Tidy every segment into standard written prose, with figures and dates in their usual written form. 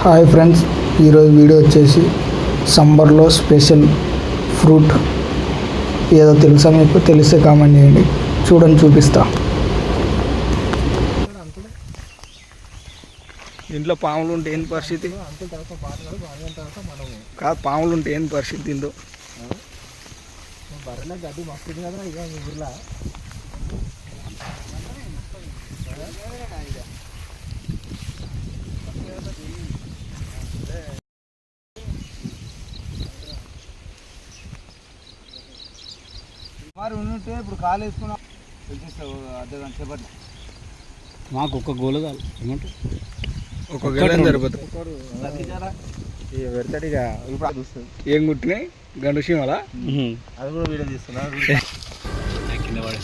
Hi friends, ఈరోజు video వచ్చేసి సమ్మర్లో స్పెషల్ ఫ్రూట్ ఏదో తెలుసా మీకు? తెలిస్తే కామెంట్ చేయండి. చూడండి, చూపిస్తా. ఇంట్లో పాములు ఉంటే ఏంటి పరిస్థితి? కాదు, పాములు ఉంటే ఏంటి పరిస్థితి ఇంట్లో? బర్రెల గడ్డి మస్తు కదా ఇక ఊర్లో. మరి ఉంటే ఇప్పుడు కాలు వేసుకున్నా తెచ్చిస్తావు అర్ధగంట సేపట్లో. మాకు ఒక గోలు కాదు, ఏమంటారు, ఒక గెలని సరిపోతుంది. పెడతాడు ఇక ఇప్పుడు చూస్తుంది. ఏం కుట్టినాయి గండు సీమలా? అది కూడా వీడియో తీస్తున్నా. కింద పడే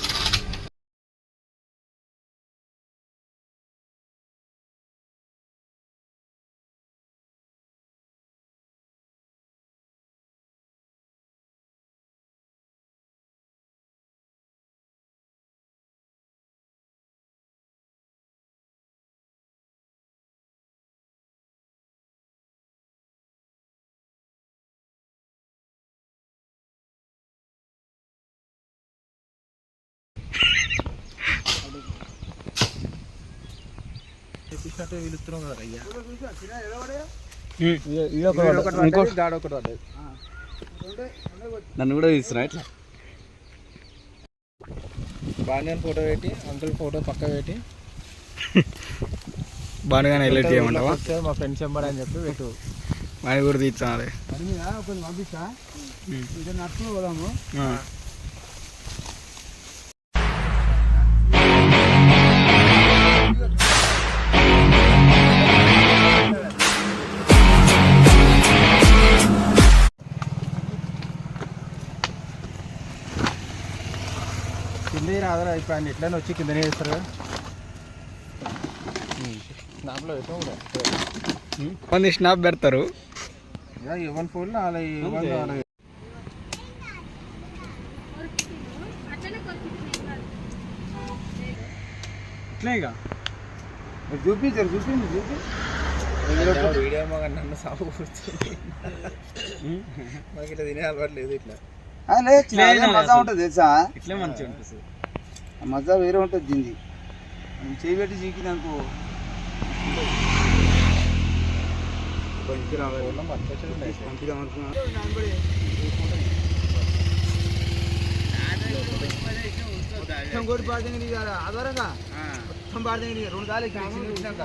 పిలుస్తున్నాం కదా అయ్యా. నన్ను కూడా తీస్తున్నా ఇట్లా. బాగానే ఫోటో పెట్టి అంకుల్ ఫోటో పక్క పెట్టి బాగా హైలైట్ చేయమంటావా? మా ఫ్రెండ్స్ ఎంబడి అని చెప్పి పెట్టు. వాడిని కూడా తీర్చాలి. పని మీద కొంచెం పంపిస్తా, ఇద్దరు నడుచుకుని పోదాము. కింద రాదరా ఇప్పుడు ఆయన ఎట్లయినా వచ్చి కిందనే వేస్తారు కదా. స్నాప్లో పెట్టాం కూడా కొంత స్నాప్ పెడతారు. ఎవరి ఫోన్లో అలా ఇట్లా ఇక చూపించారు. చూపి వీడియో మాకు నన్ను సాగు కూర్చుంది. మాకు ఇట్లా తినే అలవాటు లేదు. ఇట్లా మజా ఉంటుంది తెలుసా? ఇట్లే మంచిగా ఉంటుంది. మజా వేరే ఉంటుంది. దీన్ని చేయబెట్టి చీకింది అనుకో మొత్తం కొట్టి పాడుతుంది ఆధారంగా మొత్తం పాడుతుంది. రెండు కాలు వచ్చినాక